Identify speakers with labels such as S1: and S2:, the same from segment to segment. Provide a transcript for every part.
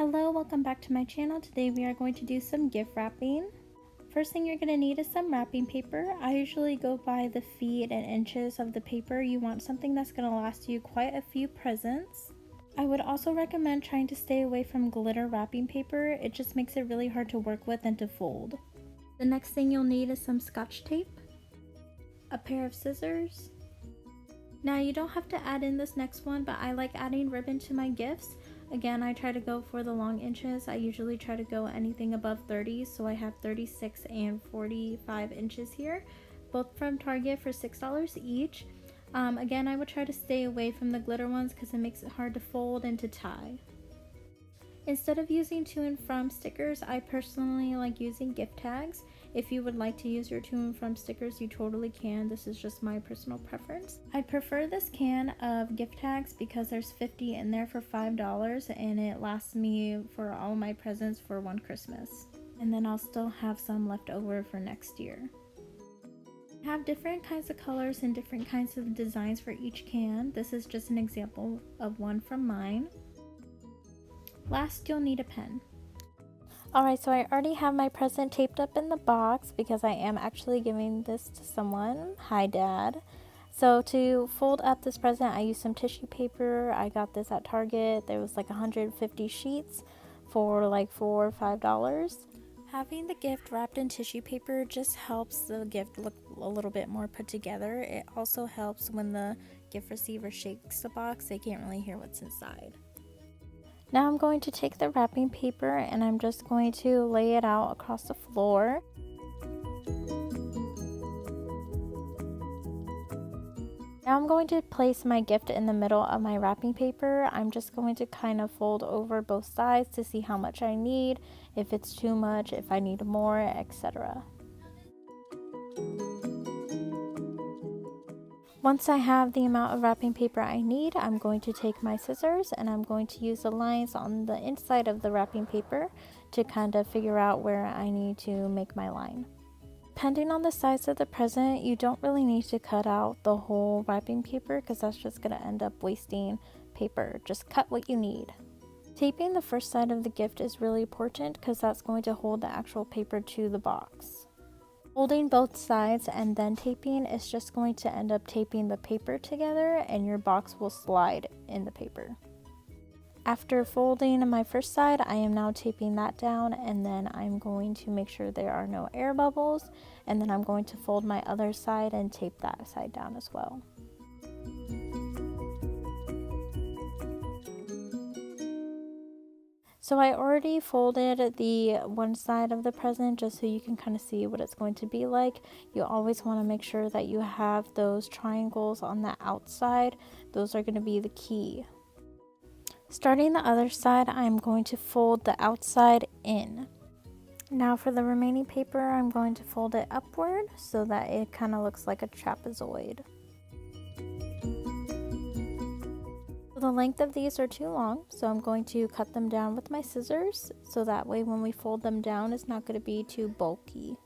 S1: Hello, welcome back to my channel. Today we are going to do some gift wrapping. First thing you're going to need is some wrapping paper. I usually go by the feet and inches of the paper. You want something that's going to last you quite a few presents. I would also recommend trying to stay away from glitter wrapping paper. It just makes it really hard to work with and to fold. The next thing you'll need is some Scotch tape, a pair of scissors. Now you don't have to add in this next one, but I like adding ribbon to my gifts. Again, I try to go for the long inches. I usually try to go anything above 30, so I have 36 and 45 inches here, both from Target for $6 each. Again, I would try to stay away from the glitter ones because it makes it hard to fold and to tie. Instead of using to and from stickers, I personally like using gift tags. If you would like to use your to and from stickers, you totally can. This is just my personal preference. I prefer this can of gift tags because there's 50 in there for $5 and it lasts me for all my presents for one Christmas. And then I'll still have some left over for next year. I have different kinds of colors and different kinds of designs for each can. This is just an example of one from mine. Last, you'll need a pen. Alright, so I already have my present taped up in the box because I am actually giving this to someone. Hi, Dad. So to fold up this present, I used some tissue paper. I got this at Target. There was like 150 sheets for like $4 or $5. Having the gift wrapped in tissue paper just helps the gift look a little bit more put together. It also helps when the gift receiver shakes the box, they can't really hear what's inside. Now I'm going to take the wrapping paper and I'm just going to lay it out across the floor. Now I'm going to place my gift in the middle of my wrapping paper. I'm just going to kind of fold over both sides to see how much I need, if it's too much, if I need more, etc. Once I have the amount of wrapping paper I need, I'm going to take my scissors and I'm going to use the lines on the inside of the wrapping paper to kind of figure out where I need to make my line. Depending on the size of the present, you don't really need to cut out the whole wrapping paper because that's just going to end up wasting paper. Just cut what you need. Taping the first side of the gift is really important because that's going to hold the actual paper to the box. Folding both sides and then taping is just going to end up taping the paper together and your box will slide in the paper. After folding my first side, I am now taping that down and then I'm going to make sure there are no air bubbles, and then I'm going to fold my other side and tape that side down as well. So I already folded the one side of the present just so you can kind of see what it's going to be like. You always want to make sure that you have those triangles on the outside. Those are going to be the key. Starting the other side, I'm going to fold the outside in. Now for the remaining paper, I'm going to fold it upward so that it kind of looks like a trapezoid. The length of these are too long, so I'm going to cut them down with my scissors so that way when we fold them down it's not going to be too bulky.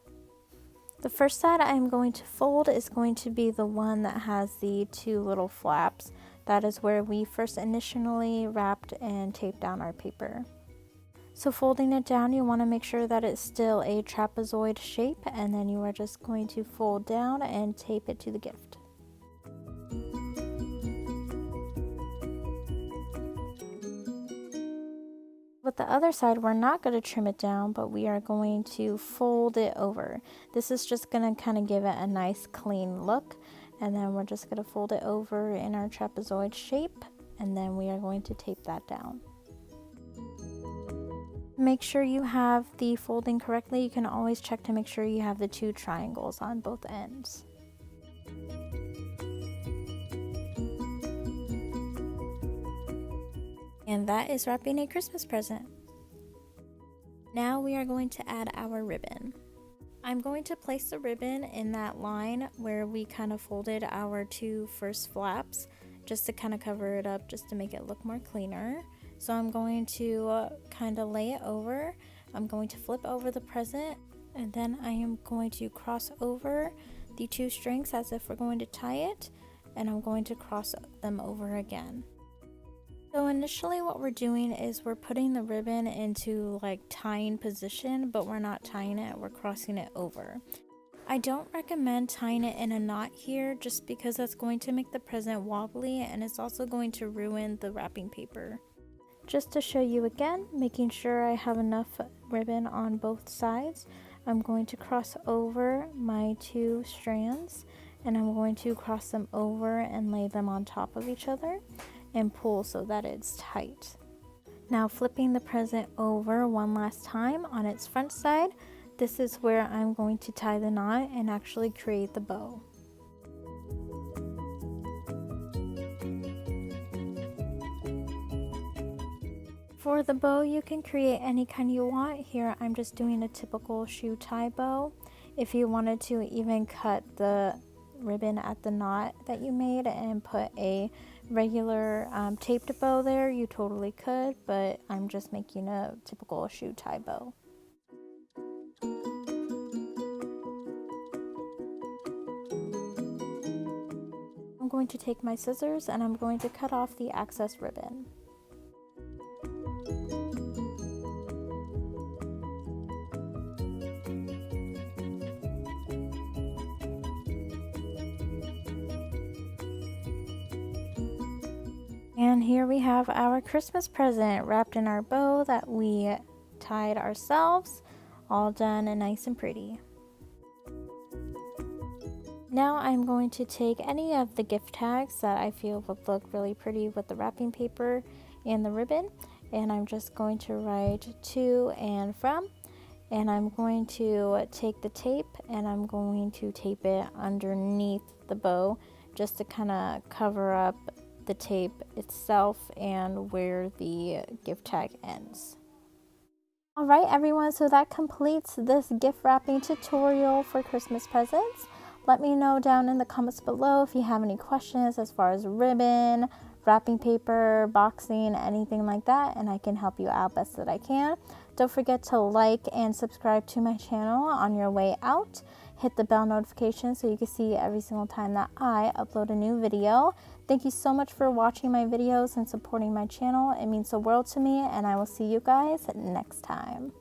S1: The first side I'm going to fold is going to be the one that has the two little flaps. That is where we first initially wrapped and taped down our paper. So folding it down, you want to make sure that it's still a trapezoid shape, and then you are just going to fold down and tape it to the gift. With the other side, we're not going to trim it down, but we are going to fold it over. This is just going to kind of give it a nice clean look, and then we're just going to fold it over in our trapezoid shape, and then we are going to tape that down. Make sure you have the folding correctly. You can always check to make sure you have the two triangles on both ends. And that is wrapping a Christmas present. Now we are going to add our ribbon. I'm going to place the ribbon in that line where we kind of folded our two first flaps, just to kind of cover it up, just to make it look more cleaner. So I'm going to kind of lay it over. I'm going to flip over the present, and then I am going to cross over the two strings as if we're going to tie it, and I'm going to cross them over again. So initially what we're doing is we're putting the ribbon into like tying position, but we're not tying it, we're crossing it over. I don't recommend tying it in a knot here just because that's going to make the present wobbly and it's also going to ruin the wrapping paper. Just to show you again, making sure I have enough ribbon on both sides, I'm going to cross over my two strands and I'm going to cross them over and lay them on top of each other and pull so that it's tight. Now flipping the present over one last time on its front side, this is where I'm going to tie the knot and actually create the bow. For the bow, you can create any kind you want. Here I'm just doing a typical shoe tie bow. If you wanted to even cut the ribbon at the knot that you made and put a regular taped bow there, you totally could, but I'm just making a typical shoe tie bow. I'm going to take my scissors and I'm going to cut off the excess ribbon. And here we have our Christmas present wrapped in our bow that we tied ourselves, all done and nice and pretty. Now I'm going to take any of the gift tags that I feel would look really pretty with the wrapping paper and the ribbon, and I'm just going to write to and from, and I'm going to take the tape and I'm going to tape it underneath the bow just to kind of cover up the tape itself and where the gift tag ends. Alright everyone, so that completes this gift wrapping tutorial for Christmas presents. Let me know down in the comments below if you have any questions as far as ribbon, wrapping paper, boxing, anything like that, and I can help you out best that I can. Don't forget to like and subscribe to my channel on your way out. Hit the bell notification so you can see every single time that I upload a new video. Thank you so much for watching my videos and supporting my channel. It means the world to me, and I will see you guys next time.